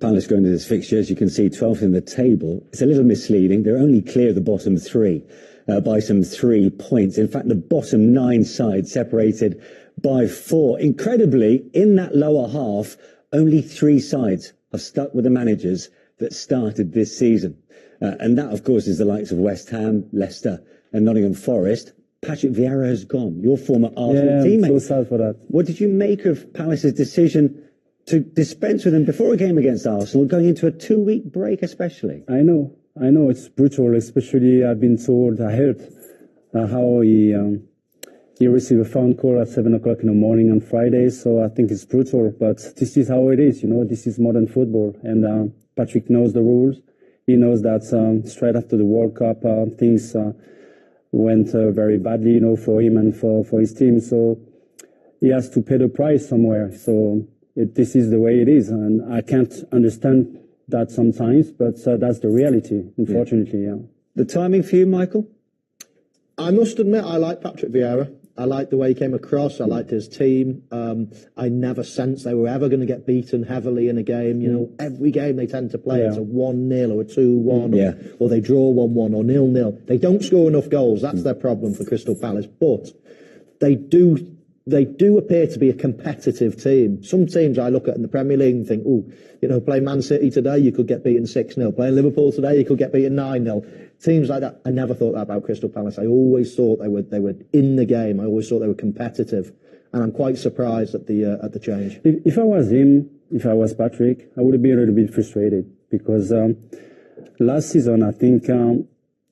Palace going into this fixture, as you can see, 12th in the table. It's a little misleading. They're only clear of the bottom three by some 3 points. In fact, the bottom 9 sides separated by 4. Incredibly, in that lower half, only 3 sides have stuck with the managers that started this season. And that, of course, is the likes of West Ham, Leicester and Nottingham Forest. Patrick Vieira has gone, your former Arsenal teammate. I'm so sad for that. What did you make of Palace's decision to dispense with him before a game against Arsenal, going into a 2-week break especially? I know it's brutal, especially I've been told, I heard how he received a phone call at 7 o'clock in the morning on Friday, so I think it's brutal, but this is how it is, this is modern football, and Patrick knows the rules. He knows that straight after the World Cup, things went very badly, for him and for his team, so he has to pay the price somewhere, so this is the way it is, and I can't understand that sometimes, but that's the reality, unfortunately. Yeah. The timing for you, Michael? I must admit, I like Patrick Vieira. I liked the way he came across. I liked his team. I never sensed they were ever going to get beaten heavily in a game. Every game they tend to play, it's a 1-0 or a 2-1, or they draw 1-1 or 0-0. They don't score enough goals. That's their problem for Crystal Palace. But they do appear to be a competitive team. Some teams I look at in the Premier League and think, play Man City today, you could get beaten 6-0. Play Liverpool today, you could get beaten 9-0. Teams like that, I never thought that about Crystal Palace. I always thought they were in the game. I always thought they were competitive, and I'm quite surprised at the change. If I was him, if I was Patrick, I would be a little bit frustrated because last season I think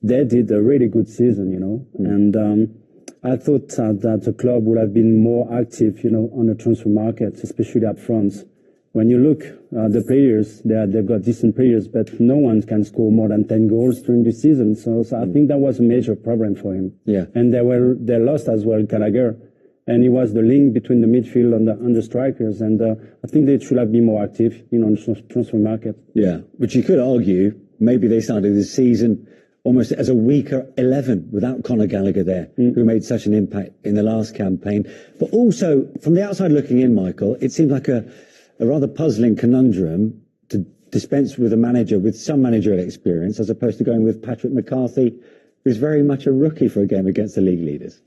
they did a really good season, and I thought that the club would have been more active, on the transfer market, especially up front. When you look at the players, they've got decent players, but no one can score more than 10 goals during the season. So I think that was a major problem for him. Yeah. And they lost as well Gallagher, and he was the link between the midfield and the strikers. And I think they should have been more active, on the transfer market. Yeah, but you could argue maybe they started this season almost as a weaker 11 without Conor Gallagher there, who made such an impact in the last campaign. But also, from the outside looking in, Michael, it seemed like a rather puzzling conundrum to dispense with a manager with some managerial experience as opposed to going with Patrick McCarthy, who's very much a rookie for a game against the league leaders.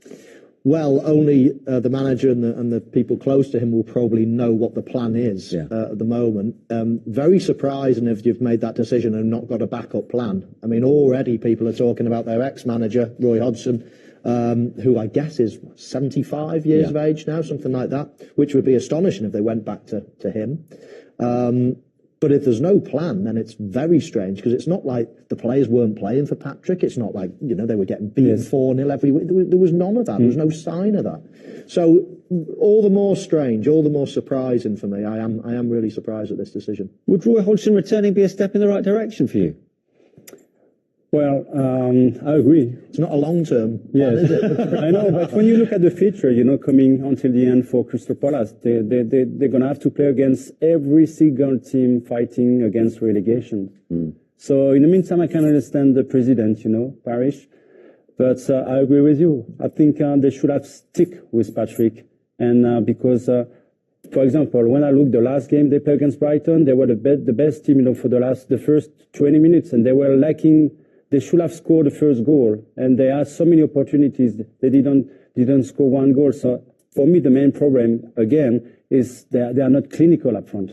Well, only the manager and the people close to him will probably know what the plan is at the moment. Very surprising if you've made that decision and not got a backup plan. I mean, already people are talking about their ex-manager, Roy Hodgson, who I guess is 75 years of age now, something like that, which would be astonishing if they went back to him. But if there's no plan, then it's very strange because it's not like the players weren't playing for Patrick. It's not like, they were getting beaten 4-0 every week. There was none of that. There was no sign of that. So all the more strange, all the more surprising for me. I am really surprised at this decision. Would Roy Hodgson returning be a step in the right direction for you? Well, I agree. It's not a long-term plan, is it? I know, but when you look at the future, coming until the end for Crystal Palace, they're going to have to play against every single team fighting against relegation. So in the meantime, I can understand the president, Parish, but I agree with you. I think they should have stick with Patrick, and because, for example, when I looked the last game they played against Brighton, they were the best team, for the first 20 minutes, and they were lacking. They should have scored the first goal, and they had so many opportunities. They didn't score one goal. So for me, the main problem again is they are not clinical up front.